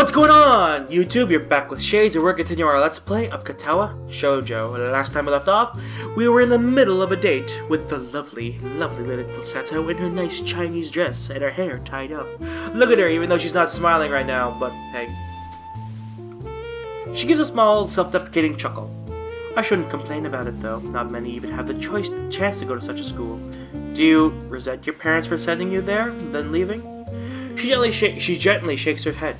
What's going on, YouTube? You're back with Shades, and we're continuing our Let's Play of Katawa Shoujo. Last time we left off, we were in the middle of a date with the lovely little Sato in her nice Chinese dress and her hair tied up. Look at her, even though she's not smiling right now, but hey. She gives a small, self-deprecating chuckle. I shouldn't complain about it, though. Not many even have the chance to go to such a school. Do you resent your parents for sending you there, then leaving? She gently shakes her head.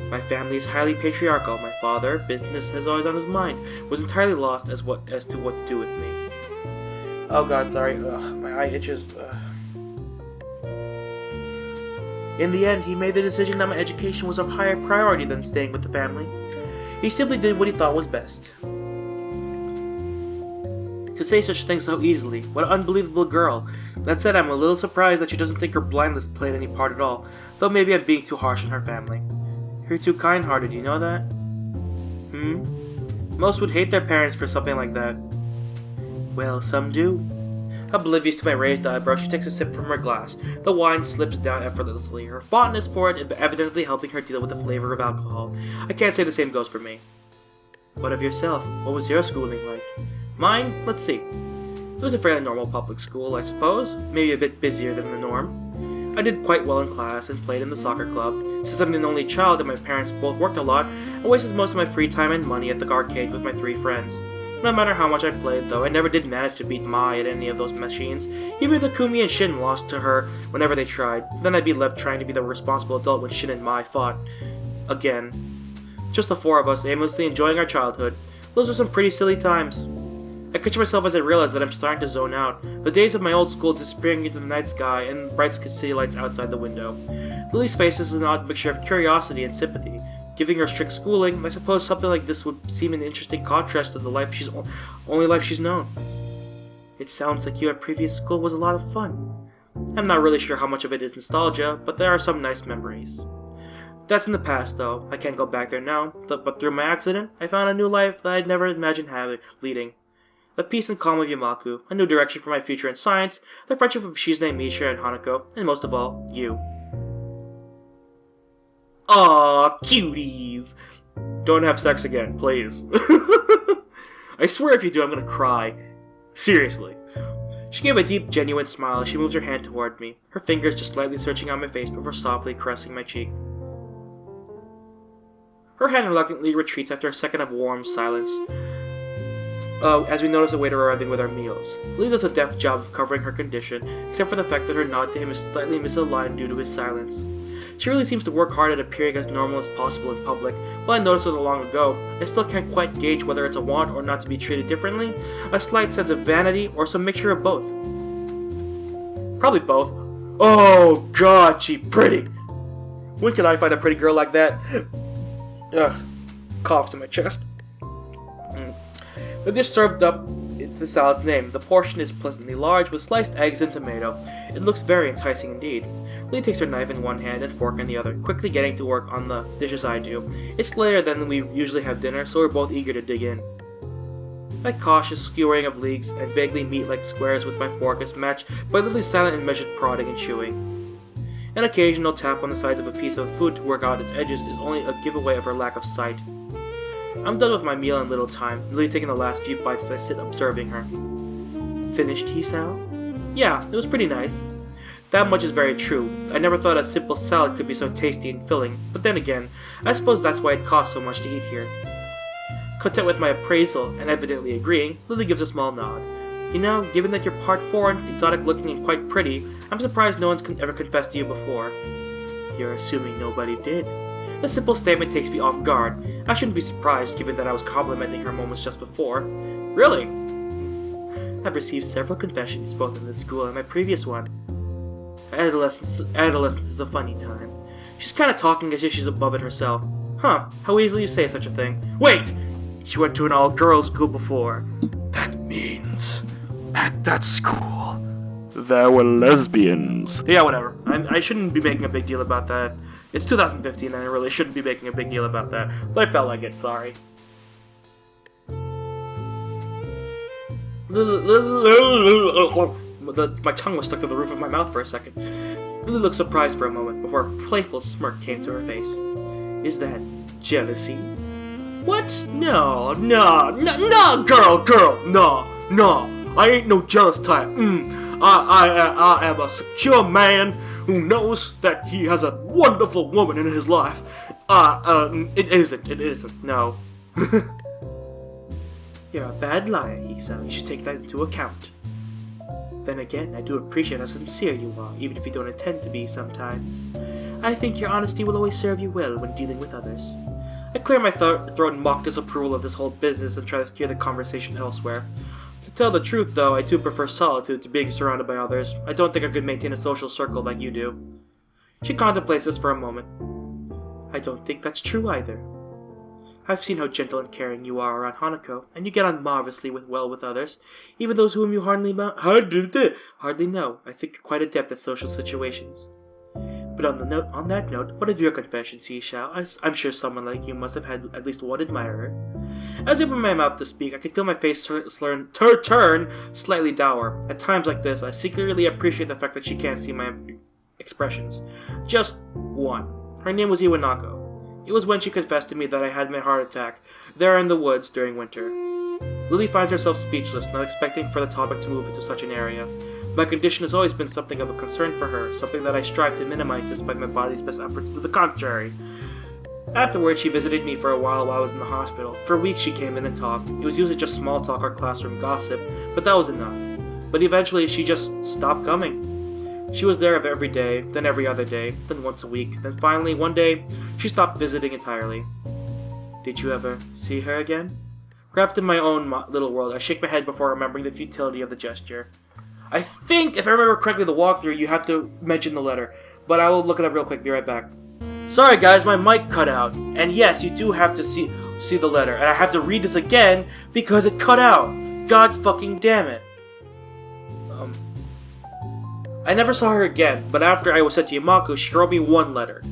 My family is highly patriarchal. My father, business has always on his mind, was entirely lost as to what to do with me. Oh god, sorry. My eye itches. In the end, he made the decision that my education was of higher priority than staying with the family. He simply did what he thought was best. To say such things so easily, what an unbelievable girl. That said, I'm a little surprised that she doesn't think her blindness played any part at all, though maybe I'm being too harsh on her family. You're too kind-hearted, you know that? Most would hate their parents for something like that. Well, some do. Oblivious to my raised eyebrow, she takes a sip from her glass. The wine slips down effortlessly, her fondness for it evidently helping her deal with the flavor of alcohol. I can't say the same goes for me. What of yourself? What was your schooling like? Mine? Let's see. It was a fairly normal public school, I suppose. Maybe a bit busier than the norm. I did quite well in class and played in the soccer club. Since I'm the only child and my parents both worked a lot, I wasted most of my free time and money at the arcade with my 3 friends. No matter how much I played, though, I never did manage to beat Mai at any of those machines. Even the Kumi and Shin lost to her whenever they tried. Then I'd be left trying to be the responsible adult when Shin and Mai fought. Again. Just the 4 of us, aimlessly enjoying our childhood. Those were some pretty silly times. I catch myself as I realize that I'm starting to zone out, the days of my old school disappearing into the night sky and bright city lights outside the window. Lilly's face is an odd mixture of curiosity and sympathy. Given her strict schooling, I suppose something like this would seem an interesting contrast to the only life she's known. It sounds like your previous school was a lot of fun. I'm not really sure how much of it is nostalgia, but there are some nice memories. That's in the past, though. I can't go back there now, but through my accident, I found a new life that I'd never imagined leading. The peace and calm of Yamaku, a new direction for my future in science, the friendship of Shizune, Misha, and Hanako, and most of all, you. Aww, cuties! Don't have sex again, please. I swear if you do, I'm gonna cry. Seriously. She gave a deep, genuine smile as she moves her hand toward me, her fingers just slightly searching out my face before softly caressing my cheek. Her hand reluctantly retreats after a second of warm silence. As we notice a waiter arriving with our meals. Lilly does a deft job of covering her condition, except for the fact that her nod to him is slightly misaligned due to his silence. She really seems to work hard at appearing as normal as possible in public. While I noticed it long ago, I still can't quite gauge whether it's a want or not to be treated differently, a slight sense of vanity, or some mixture of both. Probably both. Oh god, she pretty! When can I find a pretty girl like that? Ugh. Coughs in my chest. The dish served up the salad's name. The portion is pleasantly large with sliced eggs and tomato. It looks very enticing indeed. Lilly takes her knife in one hand and fork in the other, quickly getting to work on the dish as I do. It's later than we usually have dinner, so we're both eager to dig in. My cautious skewering of leeks and vaguely meat-like squares with my fork is matched by Lilly's silent and measured prodding and chewing. An occasional tap on the sides of a piece of food to work out its edges is only a giveaway of her lack of sight. I'm done with my meal in little time, Lilly taking the last few bites as I sit observing her. Finished, Hisao? Yeah, it was pretty nice. That much is very true. I never thought a simple salad could be so tasty and filling, but then again, I suppose that's why it costs so much to eat here. Content with my appraisal, and evidently agreeing, Lilly gives a small nod. You know, given that you're part foreign, exotic looking, and quite pretty, I'm surprised no one's ever confessed to you before. You're assuming nobody did. The simple statement takes me off guard. I shouldn't be surprised given that I was complimenting her moments just before. Really? I've received several confessions both in this school and my previous one. Adolescence is a funny time. She's kind of talking as if she's above it herself. Huh, how easily you say such a thing. Wait! She went to an all-girls school before. That means at that school there were lesbians. Yeah, whatever. I shouldn't be making a big deal about that. It's 2015 and I really shouldn't be making a big deal about that, but I felt like it, sorry. My tongue was stuck to the roof of my mouth for a second. Lilly looked surprised for a moment before a playful smirk came to her face. Is that jealousy? What? No, girl, no. I ain't no jealous type. I am a secure man who knows that he has a wonderful woman in his life. It isn't, no. You're a bad liar, Isa. You should take that into account. Then again, I do appreciate how sincere you are, even if you don't intend to be sometimes. I think your honesty will always serve you well when dealing with others. I clear my throat in mock disapproval of this whole business and try to steer the conversation elsewhere. To tell the truth, though, I do prefer solitude to being surrounded by others. I don't think I could maintain a social circle like you do. She contemplates this for a moment. I don't think that's true either. I've seen how gentle and caring you are around Hanako, and you get on marvelously well with others, even those whom you hardly know. I think you're quite adept at social situations. But on that note, what of your confessions, Yishao? I'm sure someone like you must have had at least one admirer. As I open my mouth to speak, I can feel my face turn slightly dour. At times like this, I secretly appreciate the fact that she can't see my expressions. Just one. Her name was Iwanako. It was when she confessed to me that I had my heart attack, there in the woods during winter. Lilly finds herself speechless, not expecting for the topic to move into such an area. My condition has always been something of a concern for her, something that I strive to minimize despite my body's best efforts to the contrary. Afterwards, she visited me for a while I was in the hospital. For weeks she came in and talked. It was usually just small talk or classroom gossip, but that was enough. But eventually she just stopped coming. She was there every day, then every other day, then once a week, then finally, one day, she stopped visiting entirely. Did you ever see her again? Wrapped in my own little world, I shake my head before remembering the futility of the gesture. I think, if I remember correctly, the walkthrough, you have to mention the letter, but I will look it up real quick, be right back. Sorry guys, my mic cut out, and yes, you do have to see the letter, and I have to read this again because it cut out. God fucking damn it. I never saw her again, but after I was sent to Yamaku, she wrote me one letter.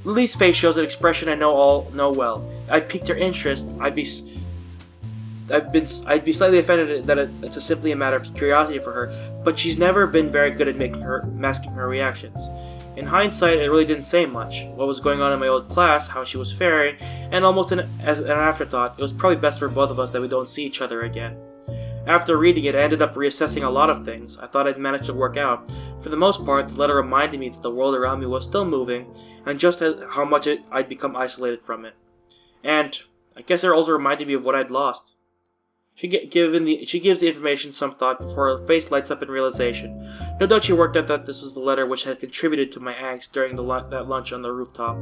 Lilly's face shows an expression I know well. I piqued her interest. I'd be slightly offended that it's simply a matter of curiosity for her, but she's never been very good at masking her reactions. In hindsight, it really didn't say much. What was going on in my old class, how she was faring, and almost as an afterthought, it was probably best for both of us that we don't see each other again. After reading it, I ended up reassessing a lot of things I thought I'd managed to work out. For the most part, the letter reminded me that the world around me was still moving, and just how much I'd become isolated from it. And I guess it also reminded me of what I'd lost. She gives the information some thought before her face lights up in realization. No doubt she worked out that this was the letter which had contributed to my angst during that lunch on the rooftop.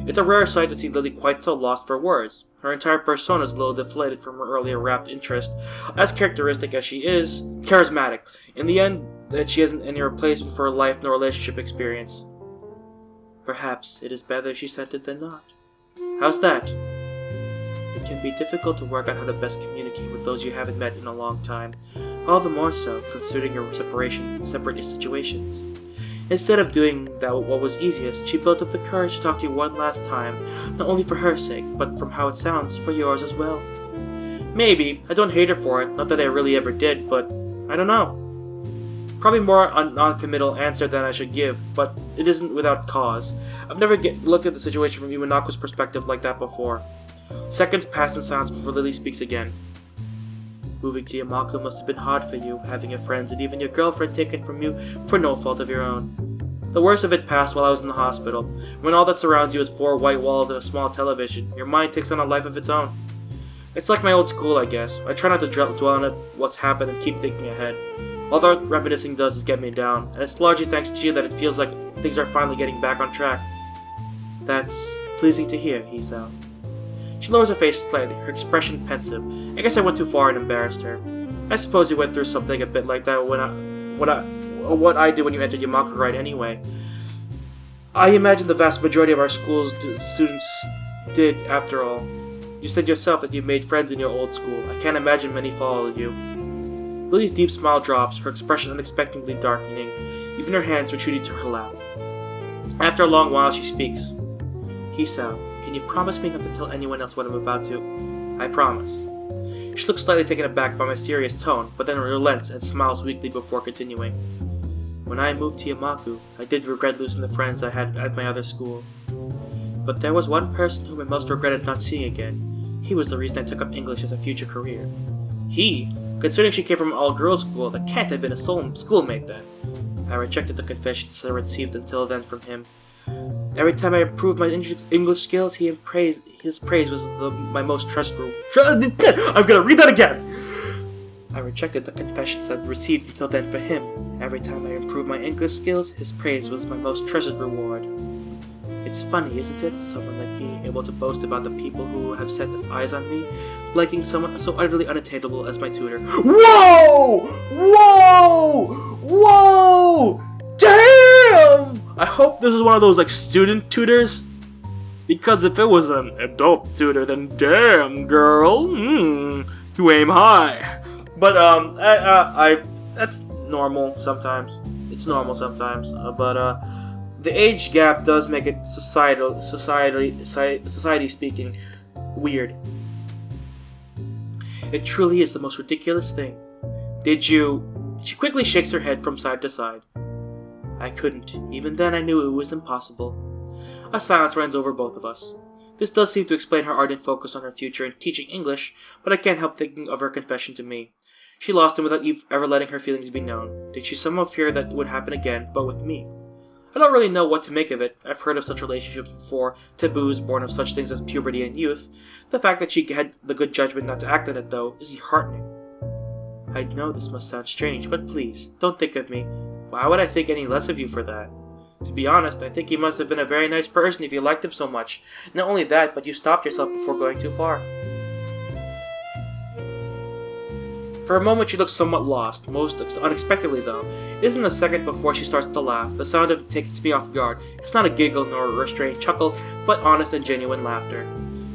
It's a rare sight to see Lilly quite so lost for words. Her entire persona is a little deflated from her earlier rapt interest. As characteristic as she is, charismatic. In the end, that she hasn't any replacement for her life nor relationship experience. Perhaps it is better she sent it than not. How's that? It can be difficult to work out how to best communicate with those you haven't met in a long time, all the more so considering your separate situations. Instead of doing what was easiest, she built up the courage to talk to you one last time, not only for her sake, but from how it sounds, for yours as well. Maybe. I don't hate her for it, not that I really ever did, but I don't know. Probably more a non-committal answer than I should give, but it isn't without cause. I've never looked at the situation from Iwanako's perspective like that before. Seconds pass in silence before Lilly speaks again. Moving to Yamaku must have been hard for you, having your friends and even your girlfriend taken from you for no fault of your own. The worst of it passed while I was in the hospital. When all that surrounds you is 4 white walls and a small television, your mind takes on a life of its own. It's like my old school, I guess. I try not to dwell on what's happened and keep thinking ahead. All that reminiscing does is get me down, and it's largely thanks to you that it feels like things are finally getting back on track. That's pleasing to hear, Hisao. She lowers her face slightly, her expression pensive. I guess I went too far and embarrassed her. I suppose you went through something a bit like that what I did when you entered Yamaku, right, anyway. I imagine the vast majority of our school's students did, after all. You said yourself that you made friends in your old school. I can't imagine many followed you. Lily's deep smile drops, her expression unexpectedly darkening, even her hands retreating to her lap. After a long while, she speaks. Hisao, can you promise me not to tell anyone else what I'm about to? I promise. She looks slightly taken aback by my serious tone, but then relents and smiles weakly before continuing. When I moved to Yamaku, I did regret losing the friends I had at my other school. But there was one person whom I most regretted not seeing again. He was the reason I took up English as a future career. He? Considering she came from an all-girls school, that can't have been a schoolmate then. I rejected the confessions I received until then from him. Every time I improved my English skills, his praise was my most trustworthy. I'm gonna read that again! I rejected the confessions I'd received until then for him. Every time I improved my English skills, his praise was my most treasured reward. It's funny, isn't it? Someone like me able to boast about the people who have set his eyes on me, liking someone so utterly unattainable as my tutor. Whoa! Whoa! Whoa! Damn! I hope this is one of those student tutors. Because if it was an adult tutor, then damn, girl, you aim high. But that's normal sometimes. It's normal sometimes. But the age gap does make it society speaking weird. It truly is the most ridiculous thing. She quickly shakes her head from side to side. I couldn't. Even then I knew it was impossible. A silence runs over both of us. This does seem to explain her ardent focus on her future in teaching English, but I can't help thinking of her confession to me. She lost him without ever letting her feelings be known. Did she somehow fear that it would happen again, but with me? I don't really know what to make of it. I've heard of such relationships before, taboos born of such things as puberty and youth. The fact that she had the good judgment not to act on it, though, is heartening. I know this must sound strange, but please, don't think of me. Why would I think any less of you for that? To be honest, I think you must have been a very nice person if you liked him so much. Not only that, but you stopped yourself before going too far. For a moment she looks somewhat lost, most unexpectedly though. It isn't a second before she starts to laugh. The sound of it takes me off guard. It's not a giggle nor a restrained chuckle, but honest and genuine laughter.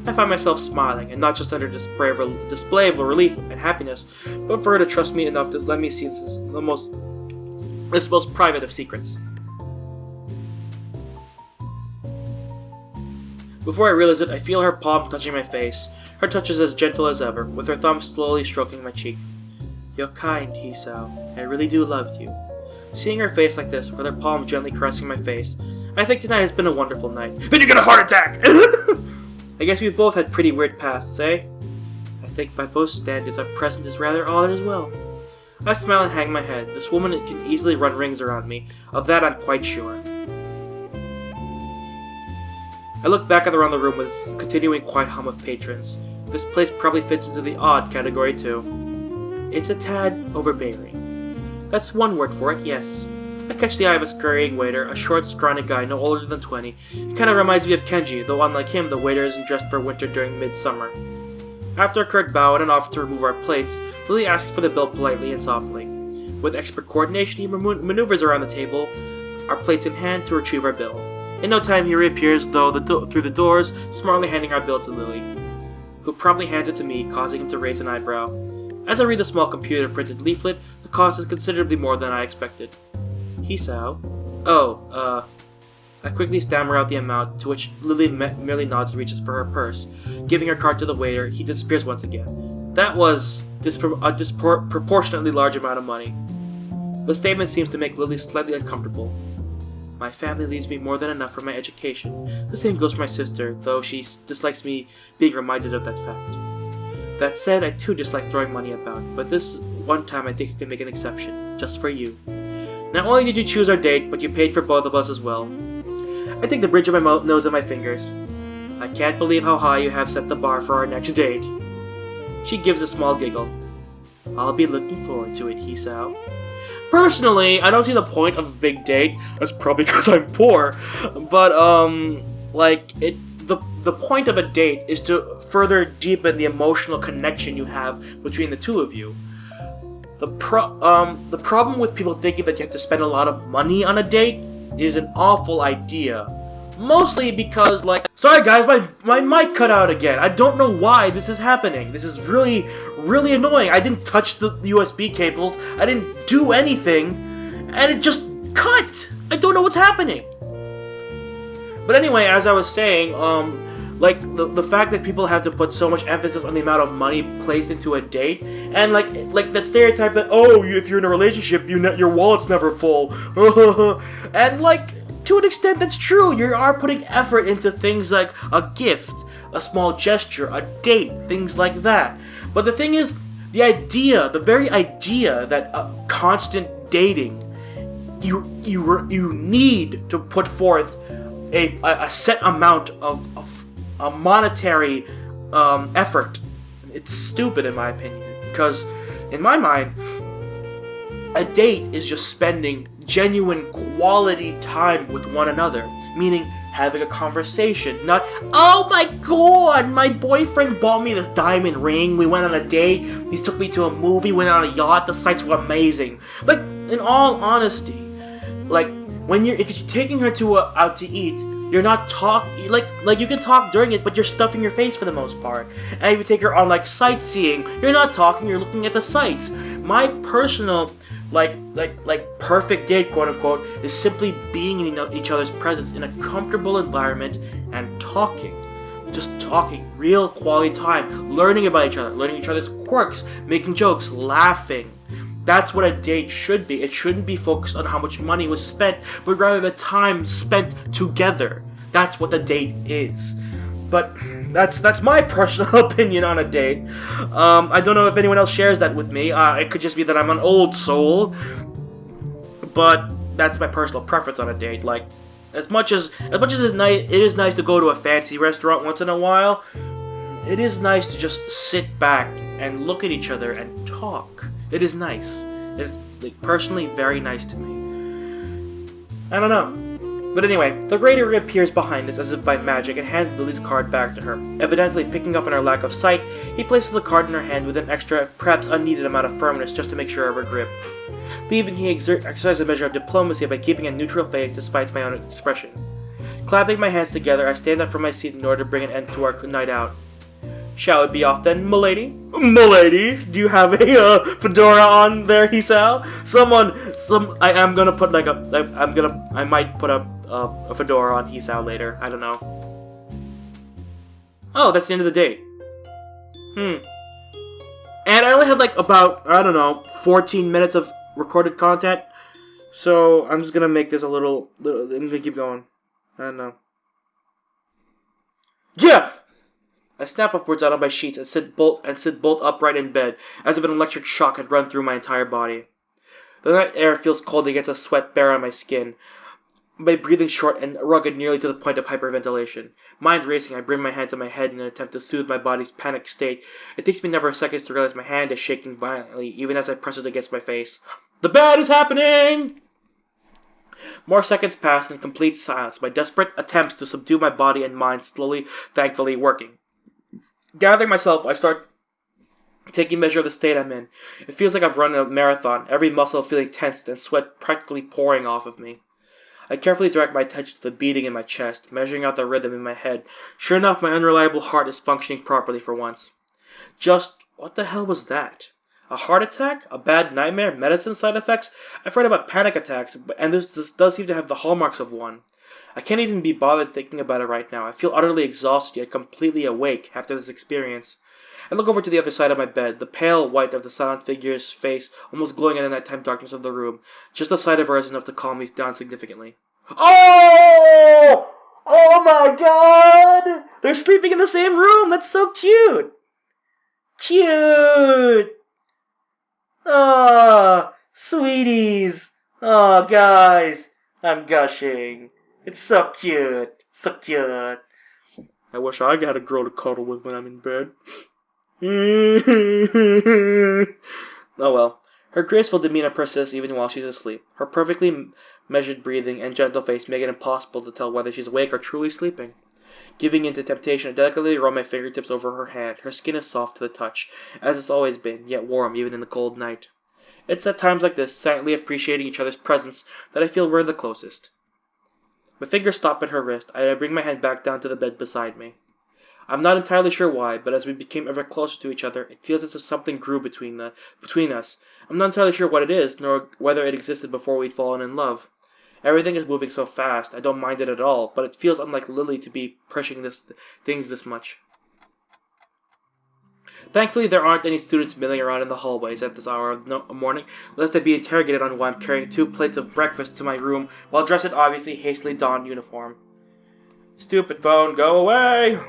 I find myself smiling, and not just under display of relief and happiness, but for her to trust me enough to let me see this most private of secrets. Before I realize it, I feel her palm touching my face. Her touch is as gentle as ever, with her thumb slowly stroking my cheek. You're kind, Hisao. I really do love you. Seeing her face like this, with her palm gently caressing my face, I think tonight has been a wonderful night. Then you get a heart attack! I guess we've both had pretty weird pasts, eh? I think by most standards our present is rather odd as well. I smile and hang my head. This woman can easily run rings around me. Of that I'm quite sure. I look back around the room with its continuing quiet hum of patrons. This place probably fits into the odd category too. It's a tad overbearing. That's one word for it, yes. I catch the eye of a scurrying waiter, a short, scrawny guy no older than 20. He kinda reminds me of Kenji, though unlike him, the waiter isn't dressed for winter during midsummer. After a curt bow and an offer to remove our plates, Lilly asks for the bill politely and softly. With expert coordination, he maneuvers around the table, our plates in hand, to retrieve our bill. In no time, he reappears, through the doors, smartly handing our bill to Lilly, who promptly hands it to me, causing him to raise an eyebrow. As I read the small computer-printed leaflet, the cost is considerably more than I expected. Hisao? I quickly stammer out the amount, to which Lilly merely nods and reaches for her purse. Giving her card to the waiter, he disappears once again. That was a disproportionately large amount of money. The statement seems to make Lilly slightly uncomfortable. My family leaves me more than enough for my education. The same goes for my sister, though she dislikes me being reminded of that fact. That said, I too dislike throwing money about, but this one time I think I can make an exception, just for you. Not only did you choose our date, but you paid for both of us as well. I take the bridge of my nose and my fingers. I can't believe how high you have set the bar for our next date. She gives a small giggle. I'll be looking forward to it, Hisao. Personally, I don't see the point of a big date. That's probably because I'm poor. But, the point of a date is to further deepen the emotional connection you have between the two of you. The problem with people thinking that you have to spend a lot of money on a date is an awful idea. Mostly because, sorry guys, my mic cut out again. I don't know why this is happening. This is really, really annoying. I didn't touch the USB cables. I didn't do anything. And it just cut. I don't know what's happening. But anyway, as I was saying, the fact that people have to put so much emphasis on the amount of money placed into a date, and like that stereotype that, if you're in a relationship, your wallet's never full. And to an extent, that's true. You are putting effort into things like a gift, a small gesture, a date, things like that. But the thing is, the very idea that constant dating, you need to put forth a set amount of a monetary effort. It's stupid in my opinion, because in my mind, a date is just spending genuine quality time with one another, meaning having a conversation, not, oh my god, my boyfriend bought me this diamond ring, we went on a date, he took me to a movie, went on a yacht, the sights were amazing. Like, in all honesty, like, if you're taking her out to eat, you're not like you can talk during it, but you're stuffing your face for the most part. And if you take her on like sightseeing, you're not talking, you're looking at the sights. My personal like perfect date, quote unquote, is simply being in each other's presence in a comfortable environment and talking. Just talking, real quality time, learning about each other, learning each other's quirks, making jokes, laughing. That's what a date should be. It shouldn't be focused on how much money was spent, but rather the time spent together. That's what the date is. But that's my personal opinion on a date. I don't know if anyone else shares that with me. It could just be that I'm an old soul, but that's my personal preference on a date. Like, as much as it is nice to go to a fancy restaurant once in a while, it is nice to just sit back and look at each other and talk. It is nice. It is personally very nice to me. I don't know. But anyway, the grader reappears behind us as if by magic and hands Lily's card back to her. Evidently picking up on her lack of sight, he places the card in her hand with an extra, perhaps unneeded amount of firmness just to make sure of her grip. Leaving, he exercises a measure of diplomacy by keeping a neutral face despite my own expression. Clapping my hands together, I stand up from my seat in order to bring an end to our night out. Shall it be off then, m'lady? M'lady, do you have a fedora on there, Hisao? I might put a fedora on Hisao later. I don't know. Oh, that's the end of the date. And I only had about 14 minutes of recorded content. So I'm just gonna make this a little I'm gonna keep going. I don't know. Yeah! I snap upwards out of my sheets and sit bolt upright in bed, as if an electric shock had run through my entire body. The night air feels cold against a sweat bare on my skin, my breathing short and rugged nearly to the point of hyperventilation. Mind racing, I bring my hand to my head in an attempt to soothe my body's panicked state. It takes me never seconds to realize my hand is shaking violently, even as I press it against my face. The bad is happening! More seconds pass in complete silence, my desperate attempts to subdue my body and mind slowly, thankfully working. Gathering myself, I start taking measure of the state I'm in. It feels like I've run a marathon, every muscle feeling tensed and sweat practically pouring off of me. I carefully direct my attention to the beating in my chest, measuring out the rhythm in my head. Sure enough, my unreliable heart is functioning properly for once. Just what the hell was that? A heart attack? A bad nightmare? Medicine side effects? I've read about panic attacks, and this does seem to have the hallmarks of one. I can't even be bothered thinking about it right now. I feel utterly exhausted yet completely awake after this experience. I look over to the other side of my bed, the pale white of the silent figure's face almost glowing in the nighttime darkness of the room. Just the sight of her is enough to calm me down significantly. Oh! Oh my god! They're sleeping in the same room! That's so cute! Cute! Ah, sweeties! Oh, guys! I'm gushing. It's so cute. So cute. I wish I had a girl to cuddle with when I'm in bed. Oh well. Her graceful demeanor persists even while she's asleep. Her perfectly measured breathing and gentle face make it impossible to tell whether she's awake or truly sleeping. Giving in to temptation, I delicately roll my fingertips over her hand. Her skin is soft to the touch, as it's always been, yet warm even in the cold night. It's at times like this, silently appreciating each other's presence, that I feel we're the closest. My fingers stop at her wrist. I bring my hand back down to the bed beside me. I'm not entirely sure why, but as we became ever closer to each other, it feels as if something grew between us. I'm not entirely sure what it is, nor whether it existed before we'd fallen in love. Everything is moving so fast, I don't mind it at all, but it feels unlike Lilly to be pushing things this much. Thankfully, there aren't any students milling around in the hallways at this hour of the morning, lest I be interrogated on why I'm carrying 2 plates of breakfast to my room while dressed in obviously hastily donned uniform. Stupid phone, go away!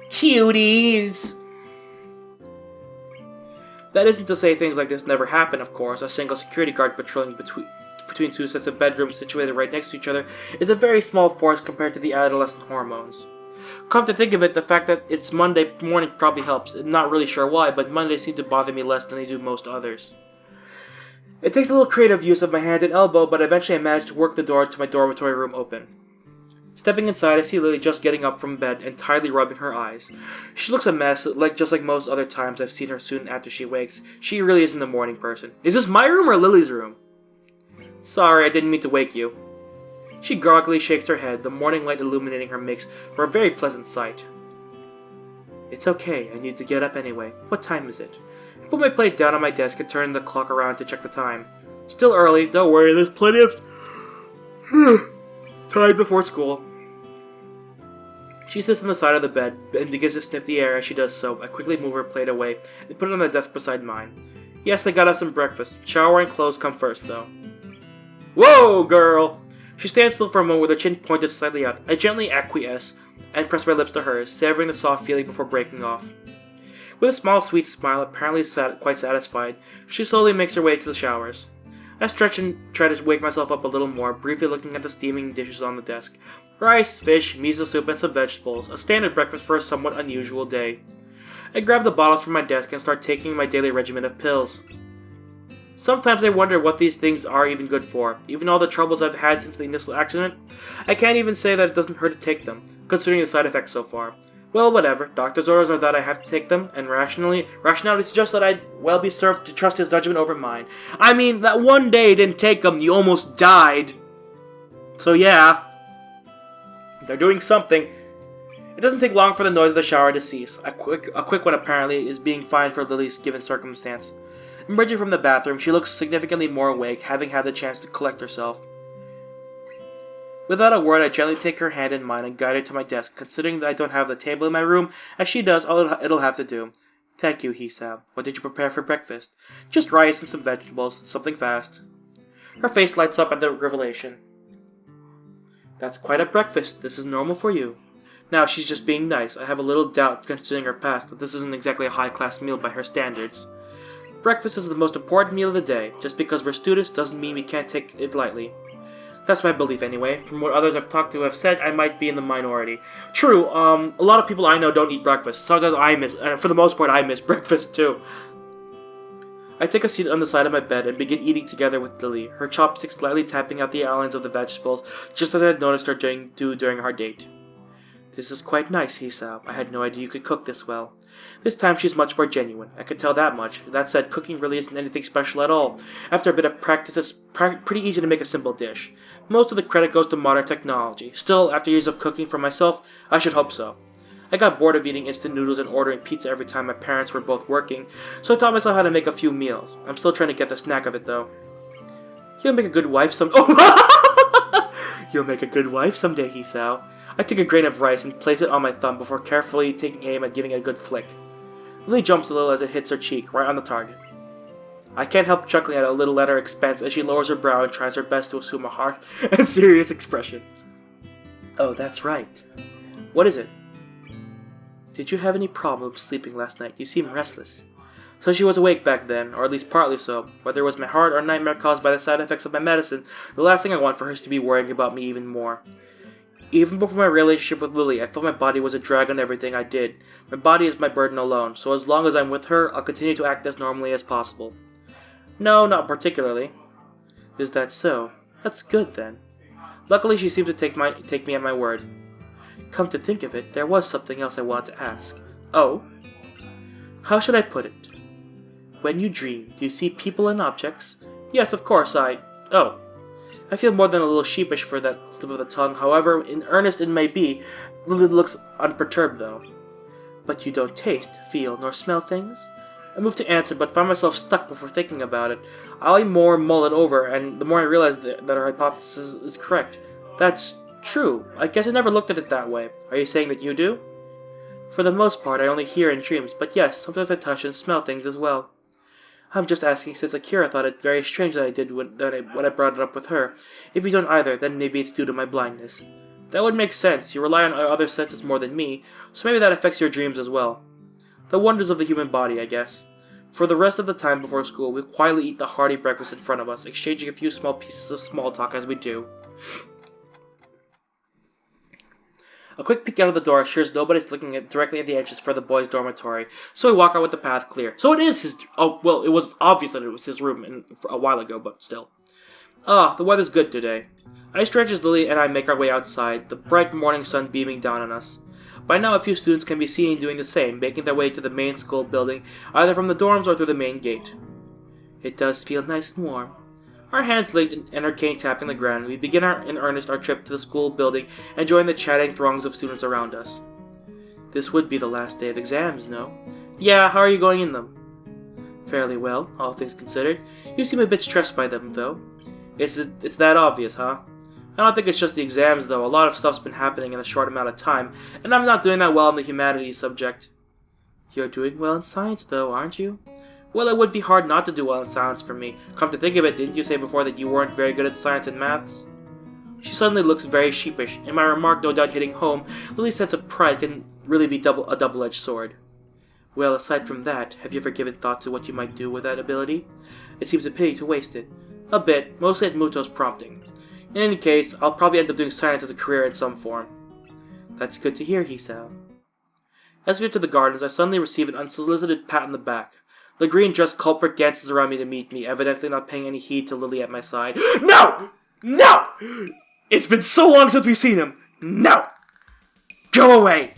Cuties! That isn't to say things like this never happen, of course. A single security guard patrolling between 2 sets of bedrooms situated right next to each other is a very small force compared to the adolescent hormones. Come to think of it, the fact that it's Monday morning probably helps. I'm not really sure why, but Mondays seem to bother me less than they do most others. It takes a little creative use of my hand and elbow, but eventually I manage to work the door to my dormitory room open. Stepping inside, I see Lily just getting up from bed and tiredly rubbing her eyes. She looks a mess, just like most other times I've seen her soon after she wakes. She really isn't a morning person. Is this my room or Lily's room? Sorry, I didn't mean to wake you. She groggily shakes her head, the morning light illuminating her makes for a very pleasant sight. It's okay, I need to get up anyway. What time is it? I put my plate down on my desk and turn the clock around to check the time. Still early, don't worry, there's plenty of time before school. She sits on the side of the bed and begins to sniff the air as she does so. I quickly move her plate away and put it on the desk beside mine. Yes, I got us some breakfast. Shower and clothes come first, though. Whoa, girl! She stands still for a moment with her chin pointed slightly out. I gently acquiesce and press my lips to hers, savoring the soft feeling before breaking off. With a small, sweet smile, apparently quite satisfied, she slowly makes her way to the showers. I stretch and try to wake myself up a little more, briefly looking at the steaming dishes on the desk. Rice, fish, miso soup, and some vegetables, a standard breakfast for a somewhat unusual day. I grab the bottles from my desk and start taking my daily regimen of pills. Sometimes I wonder what these things are even good for. Even all the troubles I've had since the initial accident, I can't even say that it doesn't hurt to take them, considering the side effects so far. Well, whatever. Doctor's orders are that I have to take them, and rationality suggests that I'd well be served to trust his judgment over mine. I mean, that one day you didn't take them, you almost died. So yeah, they're doing something. It doesn't take long for the noise of the shower to cease. A quick one apparently is being fine for Lily's given circumstance. Emerging from the bathroom, she looks significantly more awake, having had the chance to collect herself. Without a word, I gently take her hand in mine and guide her to my desk, considering that I don't have the table in my room, as she does, it'll have to do. Thank you, Hisao. What did you prepare for breakfast? Just rice and some vegetables, something fast. Her face lights up at the revelation. That's quite a breakfast. This is normal for you. Now, she's just being nice. I have a little doubt, considering her past, that this isn't exactly a high-class meal by her standards. Breakfast is the most important meal of the day. Just because we're students doesn't mean we can't take it lightly. That's my belief anyway. From what others I've talked to have said, I might be in the minority. True, a lot of people I know don't eat breakfast. Sometimes for the most part, I miss breakfast too. I take a seat on the side of my bed and begin eating together with Lily, her chopsticks slightly tapping out the outlines of the vegetables, just as I had noticed her do during our date. This is quite nice, Hisao. I had no idea you could cook this well. This time she's much more genuine. I could tell that much. That said, cooking really isn't anything special at all. After a bit of practice, it's pretty easy to make a simple dish. Most of the credit goes to modern technology. Still, after years of cooking for myself, I should hope so. I got bored of eating instant noodles and ordering pizza every time my parents were both working, so I taught myself how to make a few meals. I'm still trying to get the snack of it, though. You'll make a good wife You'll make a good wife someday, Hisao. I take a grain of rice and place it on my thumb before carefully taking aim and giving it a good flick. Lily jumps a little as it hits her cheek, right on the target. I can't help chuckling at her expense as she lowers her brow and tries her best to assume a harsh and serious expression. Oh, that's right. What is it? Did you have any problems sleeping last night? You seem restless. So she was awake back then, or at least partly so. Whether it was my heart or nightmare caused by the side effects of my medicine, the last thing I want for her is to be worrying about me even more. Even before my relationship with Lily, I felt my body was a drag on everything I did. My body is my burden alone, so as long as I'm with her, I'll continue to act as normally as possible. No, not particularly. Is that so? That's good, then. Luckily, she seemed to take me at my word. Come to think of it, there was something else I wanted to ask. Oh? How should I put it? When you dream, do you see people and objects? Yes, of course, Oh. I feel more than a little sheepish for that slip of the tongue. However, in earnest it may be. Lily looks unperturbed, though. But you don't taste, feel, nor smell things? I moved to answer, but found myself stuck before thinking about it. I more mull it over, and the more I realized that her hypothesis is correct. That's true. I guess I never looked at it that way. Are you saying that you do? For the most part, I only hear in dreams, but yes, sometimes I touch and smell things as well. I'm just asking since Akira thought it very strange that I did when I brought it up with her. If you don't either, then maybe it's due to my blindness. That would make sense. You rely on other senses more than me, so maybe that affects your dreams as well. The wonders of the human body, I guess. For the rest of the time before school, we quietly eat the hearty breakfast in front of us, exchanging a few small pieces of small talk as we do. A quick peek out of the door assures nobody's looking directly at the entrance for the boys' dormitory, so we walk out with the path clear. So it is his... Oh, well, it was obvious that it was his room a while ago, but still. The weather's good today. I stretch as Lilly and I make our way outside, the bright morning sun beaming down on us. By now, a few students can be seen doing the same, making their way to the main school building, either from the dorms or through the main gate. It does feel nice and warm. Our hands linked and our cane tapping the ground, we begin in earnest our trip to the school building and join the chatting throngs of students around us. This would be the last day of exams, no? Yeah, how are you going in them? Fairly well, all things considered. You seem a bit stressed by them, though. It's that obvious, huh? I don't think it's just the exams, though. A lot of stuff's been happening in a short amount of time, and I'm not doing that well in the humanities subject. You're doing well in science, though, aren't you? Well, it would be hard not to do well in science for me. Come to think of it, didn't you say before that you weren't very good at science and maths? She suddenly looks very sheepish, and my remark no doubt hitting home, Lily's sense of pride can really be a double-edged sword. Well, aside from that, have you ever given thought to what you might do with that ability? It seems a pity to waste it. A bit, mostly at Muto's prompting. In any case, I'll probably end up doing science as a career in some form. That's good to hear, Hisao. As we enter the gardens, I suddenly receive an unsolicited pat on the back. The green-dressed culprit dances around me to meet me, evidently not paying any heed to Lilly at my side. No! No! It's been so long since we've seen him! No! Go away!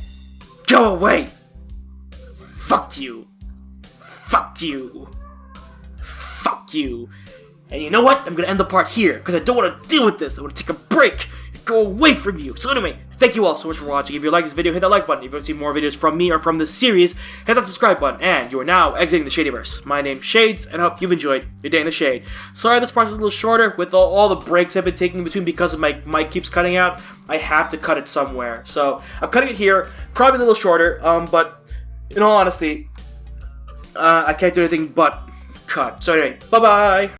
Go away! Fuck you! Fuck you! Fuck you! And you know what? I'm gonna end the part here, because I don't want to deal with this. I want to take a break. Go away from you. So anyway, thank you all so much for watching. If you like this video, hit that like button. If you want to see more videos from me or from this series, hit that subscribe button. And you are now exiting the Shadyverse. My name's Shades, and I hope you've enjoyed your day in the shade. Sorry this part's a little shorter with all the breaks I've been taking in between because of my mic keeps cutting out. I have to cut it somewhere. So I'm cutting it here. Probably a little shorter, but in all honesty, I can't do anything but cut. So anyway, bye-bye.